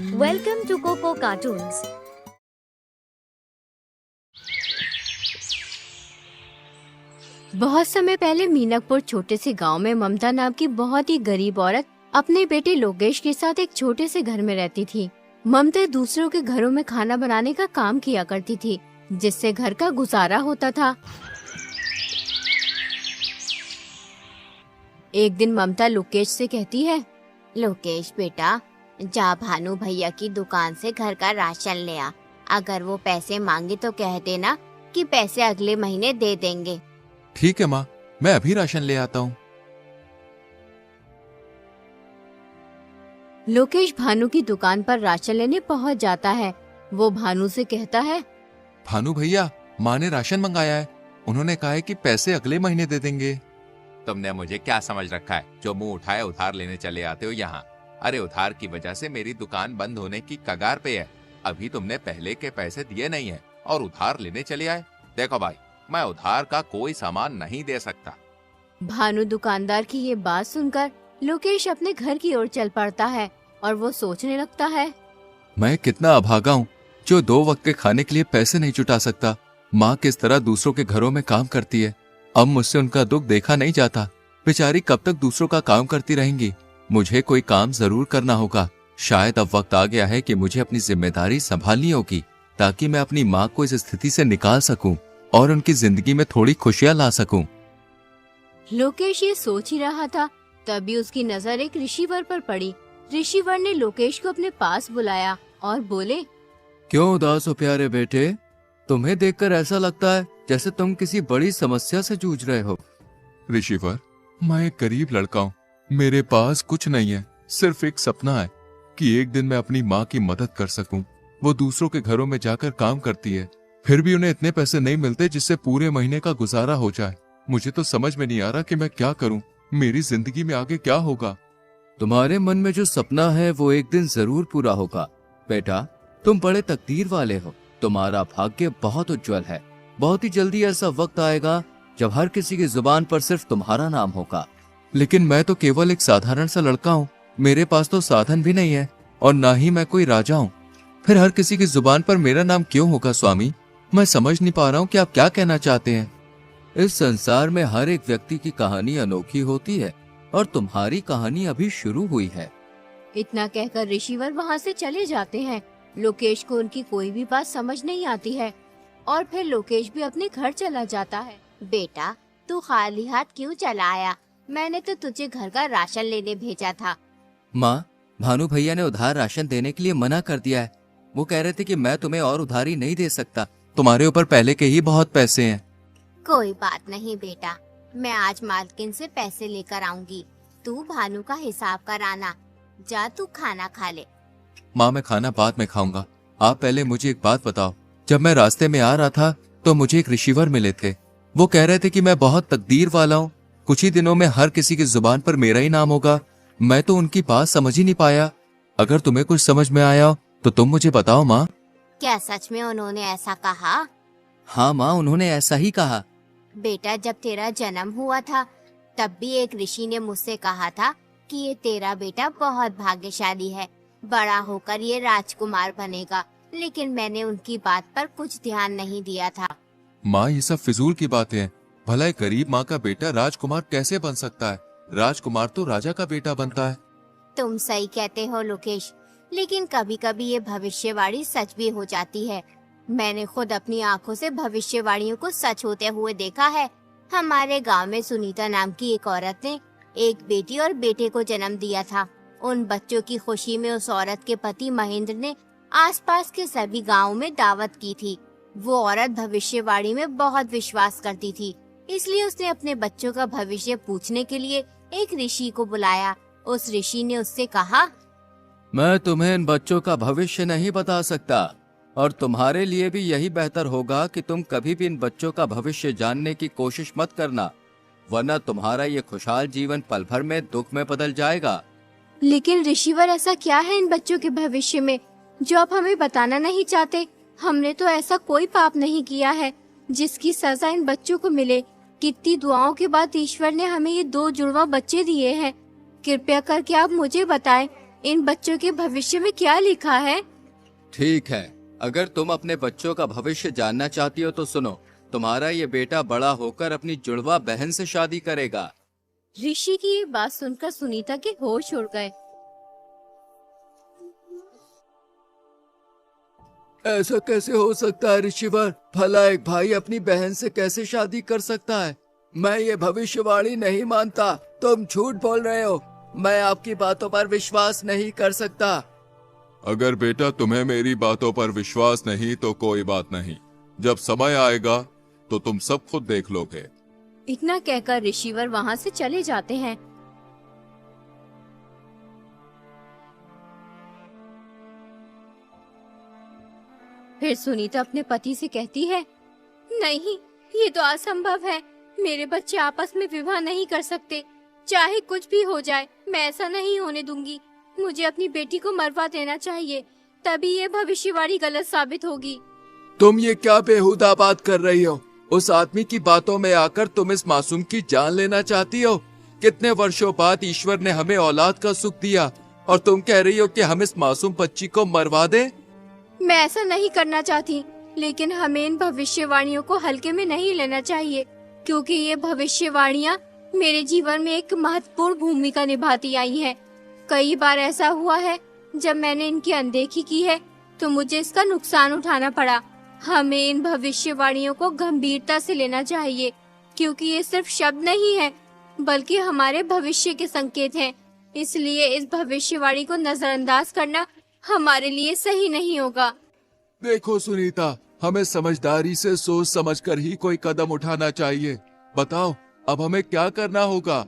Welcome to Coco Cartoons. बहुत समय पहले मीनापुर छोटे से गांव में ममता नाम की बहुत ही गरीब औरत अपने बेटे लोकेश के साथ एक छोटे से घर में रहती थी। ममता दूसरों के घरों में खाना बनाने का काम किया करती थी, जिससे घर का गुजारा होता था। एक दिन ममता लोकेश से कहती है, लोकेश बेटा, जा भानु भैया की दुकान से घर का राशन ले आ। अगर वो पैसे मांगे तो कह देना कि पैसे अगले महीने दे देंगे। ठीक है माँ, मैं अभी राशन ले आता हूँ। लोकेश भानु की दुकान पर राशन लेने पहुँच जाता है। वो भानु से कहता है, भानु भैया, माँ ने राशन मंगाया है। उन्होंने कहा है कि पैसे अगले महीने दे देंगे। तुमने मुझे क्या समझ रखा है, जो मुंह उठाए उधार लेने चले आते हो यहाँ। अरे उधार की वजह से मेरी दुकान बंद होने की कगार पे है। अभी तुमने पहले के पैसे दिए नहीं है और उधार लेने चले आए। देखो भाई, मैं उधार का कोई सामान नहीं दे सकता। भानु दुकानदार की ये बात सुनकर लोकेश अपने घर की ओर चल पड़ता है और वो सोचने लगता है, मैं कितना अभागा हूँ जो 2 वक्त के खाने के लिए पैसे नहीं जुटा सकता। माँ किस तरह दूसरों के घरों में काम करती है। अब मुझसे उनका दुख देखा नहीं जाता। बेचारी कब तक दूसरों का काम करती रहेंगी। मुझे कोई काम जरूर करना होगा। शायद अब वक्त आ गया है कि मुझे अपनी जिम्मेदारी संभालनी होगी, ताकि मैं अपनी माँ को इस स्थिति से निकाल सकूं और उनकी जिंदगी में थोड़ी खुशियां ला सकूं। लोकेश ये सोच ही रहा था, तभी उसकी नजर एक ऋषिवर पर पड़ी। ऋषिवर ने लोकेश को अपने पास बुलाया और बोले, क्यों उदास हो प्यारे बेटे? तुम्हें देखकर ऐसा लगता है जैसे तुम किसी बड़ी समस्या से जूझ रहे हो। ऋषिवर, मैं एक गरीब लड़का हूँ। मेरे पास कुछ नहीं है, सिर्फ एक सपना है कि एक दिन मैं अपनी माँ की मदद कर सकूं। वो दूसरों के घरों में जाकर काम करती है, फिर भी उन्हें इतने पैसे नहीं मिलते जिससे पूरे महीने का गुजारा हो जाए। मुझे तो समझ में नहीं आ रहा कि मैं क्या करूं। मेरी जिंदगी में आगे क्या होगा। तुम्हारे मन में जो सपना है वो एक दिन जरूर पूरा होगा बेटा। तुम बड़े तकदीर वाले हो। तुम्हारा भाग्य बहुत उज्जवल है। बहुत ही जल्दी ऐसा वक्त आएगा जब हर किसी की जुबान पर सिर्फ तुम्हारा नाम होगा। लेकिन मैं तो केवल एक साधारण सा लड़का हूँ। मेरे पास तो साधन भी नहीं है और ना ही मैं कोई राजा हूँ। फिर हर किसी की जुबान पर मेरा नाम क्यों होगा स्वामी? मैं समझ नहीं पा रहा हूँ कि आप क्या कहना चाहते हैं। इस संसार में हर एक व्यक्ति की कहानी अनोखी होती है और तुम्हारी कहानी अभी शुरू हुई है। इतना कहकर ऋषिवर वहाँ से चले जाते हैं। लोकेश को उनकी कोई भी बात समझ नहीं आती है और फिर लोकेश भी अपने घर चला जाता है। बेटा, तू खाली हाथ क्यों चला आया? मैंने तो तुझे घर का राशन लेने भेजा था। माँ, भानु भैया ने उधार राशन देने के लिए मना कर दिया है। वो कह रहे थे कि मैं तुम्हें और उधारी नहीं दे सकता। तुम्हारे ऊपर पहले के ही बहुत पैसे हैं। कोई बात नहीं बेटा, मैं आज मालकिन से पैसे लेकर आऊंगी। तू भानु का हिसाब कराना। जा तू खाना खा ले। माँ, मैं खाना बाद में खाऊंगा। आप पहले मुझे एक बात बताओ। जब मैं रास्ते में आ रहा था तो मुझे एक ऋषिवर मिले थे। वो कह रहे थे कि मैं बहुत तकदीर वाला हूँ। कुछ ही दिनों में हर किसी की जुबान पर मेरा ही नाम होगा। मैं तो उनकी बात समझ ही नहीं पाया। अगर तुम्हें कुछ समझ में आया तो तुम मुझे बताओ माँ। क्या सच में उन्होंने ऐसा कहा? हाँ माँ, उन्होंने ऐसा ही कहा। बेटा, जब तेरा जन्म हुआ था तब भी एक ऋषि ने मुझसे कहा था कि ये तेरा बेटा बहुत भाग्यशाली है, बड़ा होकर ये राजकुमार बनेगा। लेकिन मैंने उनकी बात पर कुछ ध्यान नहीं दिया था। माँ, ये सब फिजूल की बातें हैं। भला एक गरीब माँ का बेटा राजकुमार कैसे बन सकता है? राजकुमार तो राजा का बेटा बनता है। तुम सही कहते हो लोकेश, लेकिन कभी कभी ये भविष्यवाणी सच भी हो जाती है। मैंने खुद अपनी आंखों से भविष्यवाणियों को सच होते हुए देखा है। हमारे गांव में सुनीता नाम की एक औरत ने एक बेटी और बेटे को जन्म दिया था। उन बच्चों की खुशी में उस औरत के पति महेंद्र ने आसपास के सभी गाँव में दावत की थी। वो औरत भविष्यवाणी में बहुत विश्वास करती थी, इसलिए उसने अपने बच्चों का भविष्य पूछने के लिए एक ऋषि को बुलाया। उस ऋषि ने उससे कहा, मैं तुम्हें इन बच्चों का भविष्य नहीं बता सकता और तुम्हारे लिए भी यही बेहतर होगा कि तुम कभी भी इन बच्चों का भविष्य जानने की कोशिश मत करना, वरना तुम्हारा ये खुशहाल जीवन पल भर में दुख में बदल जाएगा। लेकिन ऋषिवर, ऐसा क्या है इन बच्चों के भविष्य में जो आप हमें बताना नहीं चाहते? हमने तो ऐसा कोई पाप नहीं किया है जिसकी सजा इन बच्चों को मिले। कितनी दुआओं के बाद ईश्वर ने हमें ये 2 जुड़वा बच्चे दिए हैं। कृपया करके आप मुझे बताएं इन बच्चों के भविष्य में क्या लिखा है? ठीक है, अगर तुम अपने बच्चों का भविष्य जानना चाहती हो तो सुनो। तुम्हारा ये बेटा बड़ा होकर अपनी जुड़वा बहन से शादी करेगा। ऋषि की ये बात सुनकर सुनीता के होश उड़ गए। ऐसा कैसे हो सकता है ऋषिवर? भला एक भाई अपनी बहन से कैसे शादी कर सकता है? मैं ये भविष्यवाणी नहीं मानता। तुम झूठ बोल रहे हो। मैं आपकी बातों पर विश्वास नहीं कर सकता। अगर बेटा तुम्हें मेरी बातों पर विश्वास नहीं तो कोई बात नहीं, जब समय आएगा तो तुम सब खुद देख लोगे। इतना कहकर ऋषिवर वहाँ से चले जाते हैं। फिर सुनीता अपने पति से कहती है, नहीं, ये तो असंभव है। मेरे बच्चे आपस में विवाह नहीं कर सकते। चाहे कुछ भी हो जाए, मैं ऐसा नहीं होने दूंगी। मुझे अपनी बेटी को मरवा देना चाहिए, तभी ये भविष्यवाणी गलत साबित होगी। तुम ये क्या बेहुदा बात कर रही हो? उस आदमी की बातों में आकर तुम इस मासूम की जान लेना चाहती हो? कितने वर्षों बाद ईश्वर ने हमें औलाद का सुख दिया और तुम कह रही हो कि हम इस मासूम बच्ची को मरवा दें? मैं ऐसा नहीं करना चाहती, लेकिन हमें इन भविष्यवाणियों को हल्के में नहीं लेना चाहिए, क्योंकि ये भविष्यवाणियाँ मेरे जीवन में एक महत्वपूर्ण भूमिका निभाती आई हैं। कई बार ऐसा हुआ है जब मैंने इनकी अनदेखी की है तो मुझे इसका नुकसान उठाना पड़ा। हमें इन भविष्यवाणियों को गंभीरता से लेना चाहिए, क्योंकि ये सिर्फ शब्द नहीं है बल्कि हमारे भविष्य के संकेत हैं। इसलिए इस भविष्यवाणी को नजरअंदाज करना हमारे लिए सही नहीं होगा। देखो सुनीता, हमें समझदारी से सोच समझकर ही कोई कदम उठाना चाहिए। बताओ, अब हमें क्या करना होगा?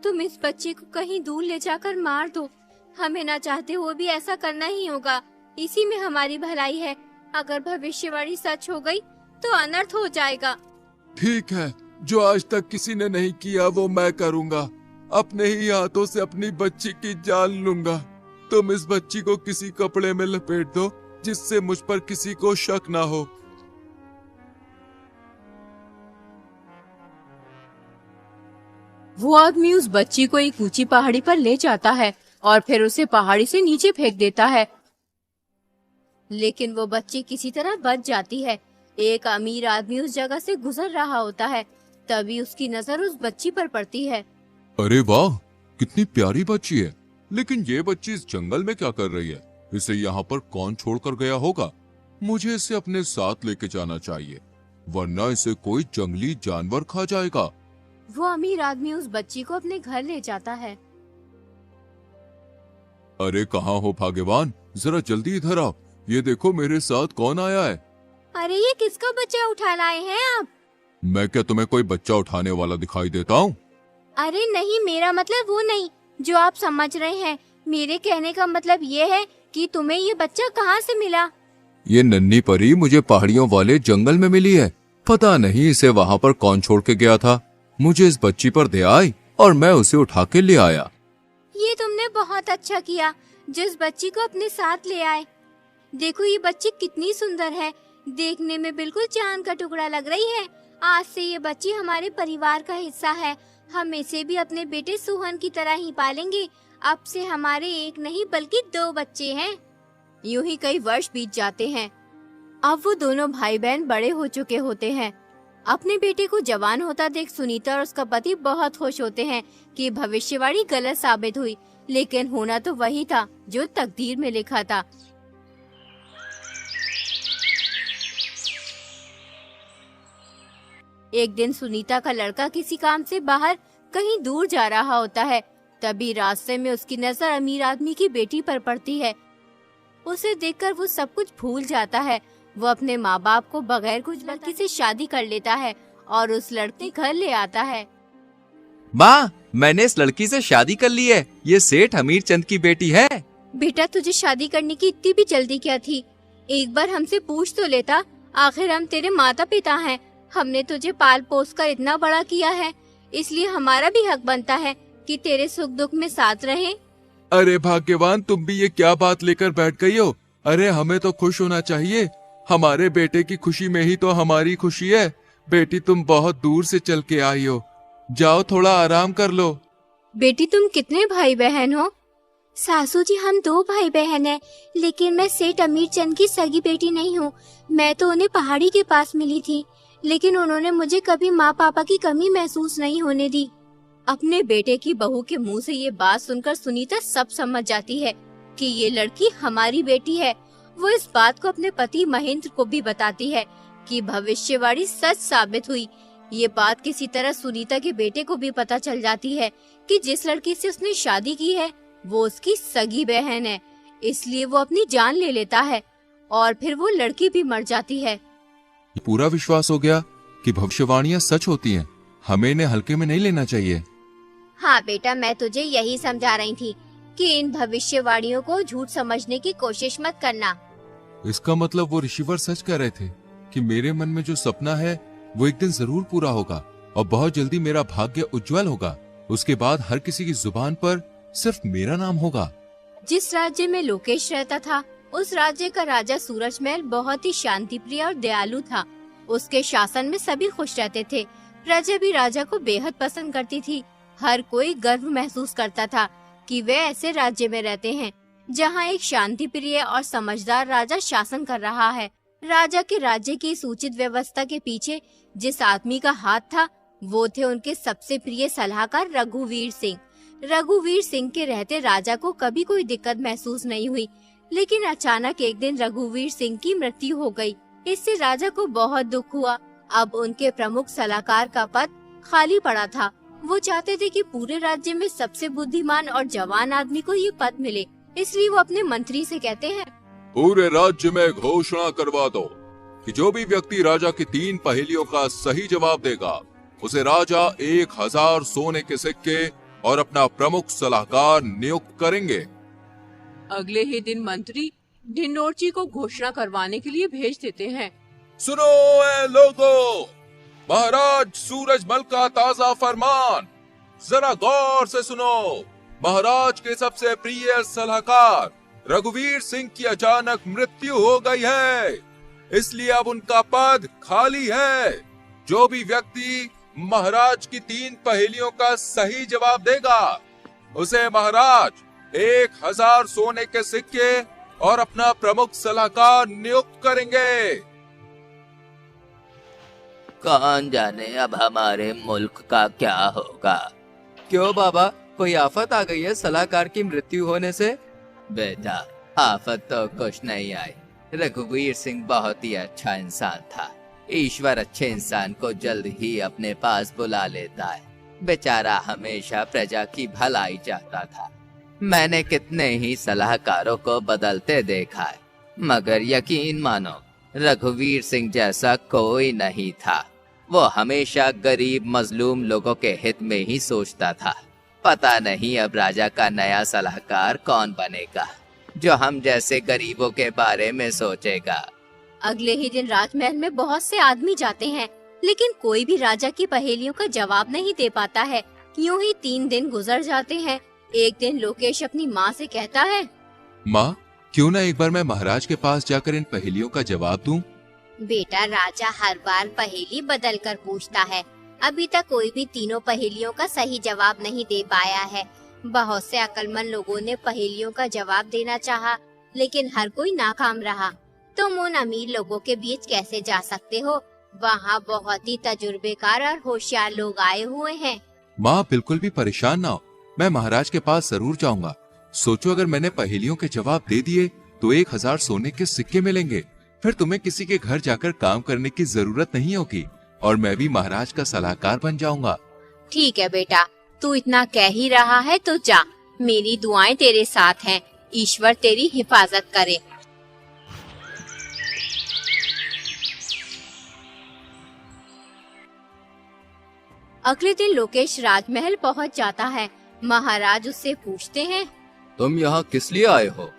तुम इस बच्चे को कहीं दूर ले जाकर मार दो। हमें ना चाहते हुए भी ऐसा करना ही होगा। इसी में हमारी भलाई है। अगर भविष्यवाणी सच हो गई तो अनर्थ हो जाएगा। ठीक है, जो आज तक किसी ने नहीं किया वो मैं करूँगा। अपने ही हाथों से अपनी बच्ची की जान लूंगा। तुम इस बच्ची को किसी कपड़े में लपेट दो जिससे मुझ पर किसी को शक ना हो। वो आदमी उस बच्ची को एक ऊंची पहाड़ी पर ले जाता है और फिर उसे पहाड़ी से नीचे फेंक देता है, लेकिन वो बच्ची किसी तरह बच जाती है। एक अमीर आदमी उस जगह से गुजर रहा होता है, तभी उसकी नजर उस बच्ची पर पड़ती है। अरे वाह, कितनी प्यारी बच्ची है। लेकिन ये बच्ची इस जंगल में क्या कर रही है? इसे यहाँ पर कौन छोड़कर गया होगा? मुझे इसे अपने साथ लेके जाना चाहिए, वरना इसे कोई जंगली जानवर खा जाएगा। वो अमीर आदमी उस बच्ची को अपने घर ले जाता है। अरे कहाँ हो भाग्यवान, जरा जल्दी इधर आओ। ये देखो मेरे साथ कौन आया है। अरे ये किसका बच्चा उठा लाए हैं आप? मैं क्या तुम्हें कोई बच्चा उठाने वाला दिखाई देता हूँ? अरे नहीं, मेरा मतलब वो नहीं जो आप समझ रहे हैं। मेरे कहने का मतलब ये है कि तुम्हें ये बच्चा कहाँ से मिला? ये नन्ही परी मुझे पहाड़ियों वाले जंगल में मिली है। पता नहीं इसे वहाँ पर कौन छोड़ के गया था। मुझे इस बच्ची पर दया आई और मैं उसे उठा के ले आया। ये तुमने बहुत अच्छा किया जिस बच्ची को अपने साथ ले आए। देखो ये बच्ची कितनी सुंदर है, देखने में बिल्कुल चांद का टुकड़ा लग रही है। आज से ये बच्ची हमारे परिवार का हिस्सा है। हम इसे भी अपने बेटे सुहन की तरह ही पालेंगे। अब से हमारे एक नहीं बल्कि 2 बच्चे हैं। यूं ही कई वर्ष बीत जाते हैं। अब वो दोनों भाई बहन बड़े हो चुके होते हैं। अपने बेटे को जवान होता देख सुनीता और उसका पति बहुत खुश होते हैं कि भविष्यवाणी गलत साबित हुई, लेकिन होना तो वही था जो तकदीर में लिखा था। एक दिन सुनीता का लड़का किसी काम से बाहर कहीं दूर जा रहा होता है। तभी रास्ते में उसकी नजर अमीर आदमी की बेटी पर पड़ती है। उसे देखकर वो सब कुछ भूल जाता है। वो अपने माँ बाप को बगैर कुछ लड़की से शादी कर लेता है और उस लड़के घर ले आता है। माँ, मैंने इस लड़की से शादी कर ली है। ये सेठ हमीर चंद की बेटी है। बेटा, तुझे शादी करने की इतनी भी जल्दी क्या थी? एक बार हमसे पूछ तो लेता। आखिर हम तेरे माता पिता हैं। हमने तुझे पाल पोस कर इतना बड़ा किया है, इसलिए हमारा भी हक बनता है कि तेरे सुख दुख में साथ रहें। अरे भाग्यवान, तुम भी ये क्या बात लेकर बैठ गई हो? अरे हमें तो खुश होना चाहिए। हमारे बेटे की खुशी में ही तो हमारी खुशी है। बेटी, तुम बहुत दूर से चल के आई हो, जाओ थोड़ा आराम कर लो। बेटी, तुम कितने भाई बहन हो? सासू जी, हम 2 भाई बहन हैं, लेकिन मैं सेठ अमीर चंद की सगी बेटी नहीं हूँ। मैं तो उन्हें पहाड़ी के पास मिली थी, लेकिन उन्होंने मुझे कभी माँ पापा की कमी महसूस नहीं होने दी। अपने बेटे की बहू के मुंह से ये बात सुनकर सुनीता सब समझ जाती है कि ये लड़की हमारी बेटी है। वो इस बात को अपने पति महेंद्र को भी बताती है कि भविष्यवाणी सच साबित हुई। ये बात किसी तरह सुनीता के बेटे को भी पता चल जाती है कि जिस लड़की से उसने शादी की है वो उसकी सगी बहन है, इसलिए वो अपनी जान ले लेता है और फिर वो लड़की भी मर जाती है। पूरा विश्वास हो गया कि भविष्यवाणियां सच होती हैं। हमें इन्हें हल्के में नहीं लेना चाहिए। हाँ बेटा, मैं तुझे यही समझा रही थी कि इन भविष्यवाणियों को झूठ समझने की कोशिश मत करना। इसका मतलब वो ऋषिवर सच कह रहे थे कि मेरे मन में जो सपना है वो एक दिन जरूर पूरा होगा और बहुत जल्दी मेरा भाग्य उज्जवल होगा। उसके बाद हर किसी की जुबान पर सिर्फ मेरा नाम होगा। जिस राज्य में लोकेश रहता था उस राज्य का राजा सूरजमहल बहुत ही शांतिप्रिय और दयालु था। उसके शासन में सभी खुश रहते थे। प्रजा भी राजा को बेहद पसंद करती थी। हर कोई गर्व महसूस करता था कि वे ऐसे राज्य में रहते हैं जहां एक शांतिप्रिय और समझदार राजा शासन कर रहा है। राजा के राज्य की सूचित व्यवस्था के पीछे जिस आदमी का हाथ था वो थे उनके सबसे प्रिय सलाहकार रघुवीर सिंह। रघुवीर सिंह के रहते राजा को कभी कोई दिक्कत महसूस नहीं हुई, लेकिन अचानक एक दिन रघुवीर सिंह की मृत्यु हो गई। इससे राजा को बहुत दुख हुआ। अब उनके प्रमुख सलाहकार का पद खाली पड़ा था। वो चाहते थे कि पूरे राज्य में सबसे बुद्धिमान और जवान आदमी को ये पद मिले, इसलिए वो अपने मंत्री से कहते हैं, पूरे राज्य में घोषणा करवा दो कि जो भी व्यक्ति राजा की 3 पहेलियों का सही जवाब देगा उसे राजा 1000 सोने के सिक्के और अपना प्रमुख सलाहकार नियुक्त करेंगे। अगले ही दिन मंत्री ढिंडोरजी को घोषणा करवाने के लिए भेज देते हैं। सुनो ए लोगों, महाराज सूरजमल का ताजा फरमान जरा गौर से सुनो। महाराज के सबसे प्रिय सलाहकार रघुवीर सिंह की अचानक मृत्यु हो गई है, इसलिए अब उनका पद खाली है। जो भी व्यक्ति महाराज की 3 पहेलियों का सही जवाब देगा उसे महाराज 1000 सोने के सिक्के और अपना प्रमुख सलाहकार नियुक्त करेंगे। कौन जाने अब हमारे मुल्क का क्या होगा। क्यों बाबा, कोई आफत आ गई है सलाहकार की मृत्यु होने से? बेटा, आफत तो कुछ नहीं आई। रघुवीर सिंह बहुत ही अच्छा इंसान था। ईश्वर अच्छे इंसान को जल्द ही अपने पास बुला लेता है। बेचारा हमेशा प्रजा की भलाई चाहता था। मैंने कितने ही सलाहकारों को बदलते देखा है, मगर यकीन मानो रघुवीर सिंह जैसा कोई नहीं था। वो हमेशा गरीब मजलूम लोगों के हित में ही सोचता था। पता नहीं अब राजा का नया सलाहकार कौन बनेगा जो हम जैसे गरीबों के बारे में सोचेगा। अगले ही दिन राजमहल में बहुत से आदमी जाते हैं, लेकिन कोई भी राजा की पहेलियों का जवाब नहीं दे पाता है। यूं ही 3 दिन गुजर जाते हैं। एक दिन लोकेश अपनी माँ से कहता है, माँ, क्यों ना एक बार मैं महाराज के पास जाकर इन पहेलियों का जवाब दूं? बेटा, राजा हर बार पहेली बदल कर पूछता है। अभी तक कोई भी तीनों पहेलियों का सही जवाब नहीं दे पाया है। बहुत से अक्लमंद लोगों ने पहेलियों का जवाब देना चाहा, लेकिन हर कोई नाकाम रहा। तुम उन अमीर लोगों के बीच कैसे जा सकते हो? वहाँ बहुत ही तजुर्बेकार और होशियार लोग आए हुए हैं। माँ, बिल्कुल भी परेशान ना हो, मैं महाराज के पास जरूर जाऊंगा। सोचो, अगर मैंने पहेलियों के जवाब दे दिए तो 1000 सोने के सिक्के मिलेंगे। फिर तुम्हें किसी के घर जाकर काम करने की जरूरत नहीं होगी और मैं भी महाराज का सलाहकार बन जाऊंगा। ठीक है बेटा, तू इतना कह ही रहा है तो जा। मेरी दुआएं तेरे साथ हैं। ईश्वर तेरी हिफाजत करे। अगले दिन लोकेश राजमहल पहुंच जाता है। महाराज उससे पूछते हैं, तुम यहाँ किस लिए आए हो?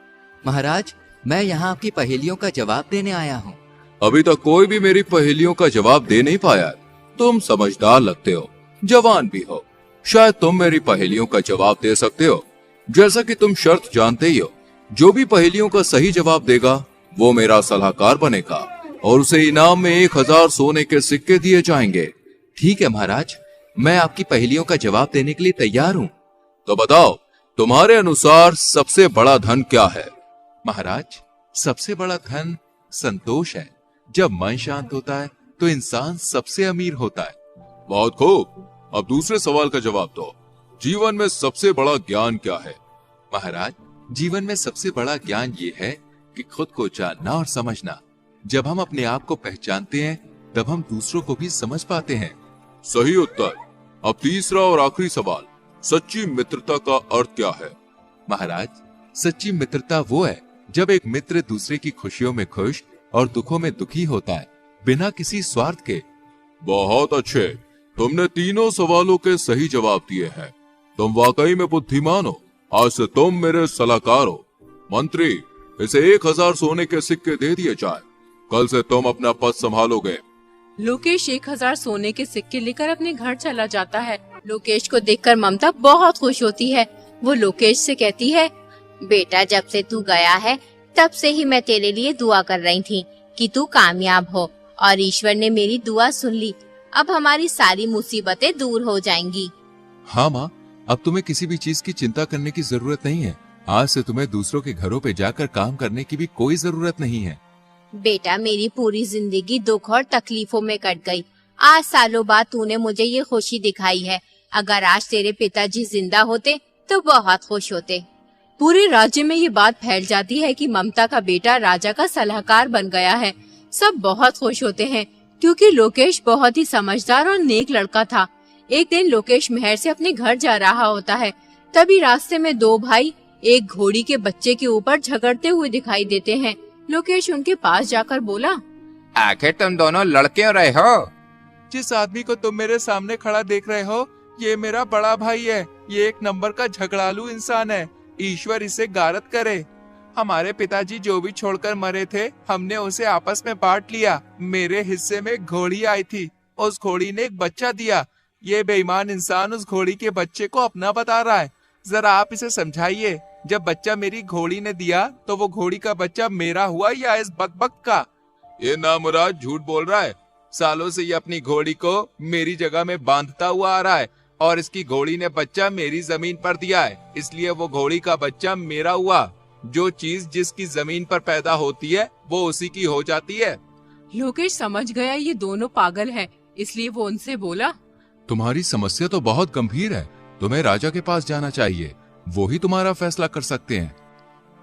महाराज, मैं यहाँ आपकी पहेलियों का जवाब देने आया हूँ। अभी तक कोई भी मेरी पहेलियों का जवाब दे नहीं पाया। तुम समझदार लगते हो, जवान भी हो, शायद तुम मेरी पहेलियों का जवाब दे सकते हो। जैसा कि तुम शर्त जानते ही हो, जो भी पहेलियों का सही जवाब देगा वो मेरा सलाहकार बनेगा और उसे इनाम में 1000 सोने के सिक्के दिए जाएंगे। ठीक है महाराज, मैं आपकी पहेलियों का जवाब देने के लिए तैयार हूँ। तो बताओ, तुम्हारे अनुसार सबसे बड़ा धन क्या है? महाराज, सबसे बड़ा धन संतोष है। जब मन शांत होता है तो इंसान सबसे अमीर होता है। बहुत खूब। अब दूसरे सवाल का जवाब दो। जीवन में सबसे बड़ा ज्ञान क्या है? महाराज, जीवन में सबसे बड़ा ज्ञान ये है कि खुद को जानना और समझना। जब हम अपने आप को पहचानते हैं तब हम दूसरों को भी समझ पाते हैं। सही उत्तर। अब तीसरा और आखिरी सवाल, सच्ची मित्रता का अर्थ क्या है? महाराज, सच्ची मित्रता वो है जब एक मित्र दूसरे की खुशियों में खुश और दुखों में दुखी होता है, बिना किसी स्वार्थ के। बहुत अच्छे, तुमने तीनों सवालों के सही जवाब दिए हैं। तुम वाकई में बुद्धिमान हो। आज से तुम मेरे सलाहकार हो। मंत्री, इसे 1000 सोने के सिक्के दे दिए जाए। कल से तुम अपना पद संभालोगे। लोकेश 1000 सोने के सिक्के लेकर अपने घर चला जाता है। लोकेश को देखकर ममता बहुत खुश होती है। वो लोकेश से कहती है, बेटा, जब से तू गया है तब से ही मैं तेरे लिए दुआ कर रही थी कि तू कामयाब हो, और ईश्वर ने मेरी दुआ सुन ली। अब हमारी सारी मुसीबतें दूर हो जाएंगी। हाँ माँ, अब तुम्हें किसी भी चीज की चिंता करने की जरूरत नहीं है। आज से तुम्हें दूसरों के घरों पे जाकर काम करने की भी कोई जरूरत नहीं है। बेटा, मेरी पूरी जिंदगी दुख और तकलीफों में कट गई। आज सालों बाद तूने मुझे ये खुशी दिखाई है। अगर आज तेरे पिताजी जिंदा होते तो बहुत खुश होते। पूरे राज्य में ये बात फैल जाती है कि ममता का बेटा राजा का सलाहकार बन गया है। सब बहुत खुश होते हैं क्योंकि लोकेश बहुत ही समझदार और नेक लड़का था। एक दिन लोकेश महल से अपने घर जा रहा होता है। तभी रास्ते में दो भाई एक घोड़ी के बच्चे के ऊपर झगड़ते हुए दिखाई देते हैं। लोकेश उनके पास जाकर बोला, आखिर तुम दोनों लड़ क्यों रहे हो? जिस आदमी को तुम मेरे सामने खड़ा देख रहे हो, ये मेरा बड़ा भाई है। ये एक नंबर का झगड़ालू इंसान है। ईश्वर इसे गारत करे। हमारे पिताजी जो भी छोड़कर मरे थे, हमने उसे आपस में बांट लिया। मेरे हिस्से में एक घोड़ी आई थी, उस घोड़ी ने एक बच्चा दिया। ये बेईमान इंसान उस घोड़ी के बच्चे को अपना बता रहा है। जरा आप इसे समझाइए। जब बच्चा मेरी घोड़ी ने दिया तो वो घोड़ी का बच्चा मेरा हुआ या इस बकबक का? ये नामुराद झूठ बोल रहा है। सालों से ये अपनी घोड़ी को मेरी जगह में बांधता हुआ आ रहा है, और इसकी घोड़ी ने बच्चा मेरी जमीन पर दिया है, इसलिए वो घोड़ी का बच्चा मेरा हुआ। जो चीज जिसकी जमीन पर पैदा होती है वो उसी की हो जाती है। लोकेश समझ गया ये दोनों पागल हैं, इसलिए वो उनसे बोला, तुम्हारी समस्या तो बहुत गंभीर है। तुम्हें राजा के पास जाना चाहिए, वो ही तुम्हारा फैसला कर सकते हैं।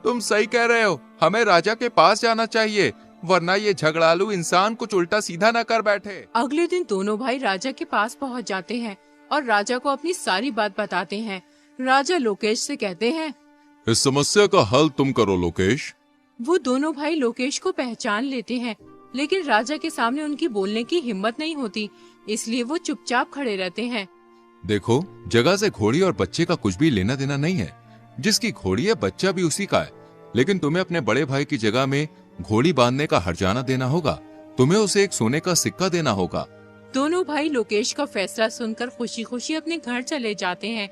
तुम सही कह रहे हो, हमें राजा के पास जाना चाहिए, वरना ये झगड़ालू इंसान कुछ उल्टा सीधा न कर बैठे। अगले दिन दोनों भाई राजा के पास पहुंच जाते हैं और राजा को अपनी सारी बात बताते हैं। राजा लोकेश से कहते हैं, इस समस्या का हल तुम करो लोकेश। वो दोनों भाई लोकेश को पहचान लेते हैं, लेकिन राजा के सामने उनकी बोलने की हिम्मत नहीं होती, इसलिए वो चुपचाप खड़े रहते हैं। देखो, जगह से घोड़ी और बच्चे का कुछ भी लेना देना नहीं है। जिसकी घोड़ी है बच्चा भी उसी का है, लेकिन तुम्हें अपने बड़े भाई की जगह में घोड़ी बांधने का हर्जाना देना होगा। तुम्हें उसे एक सोने का सिक्का देना होगा। दोनों भाई लोकेश का फैसला सुनकर खुशी खुशी अपने घर चले जाते हैं।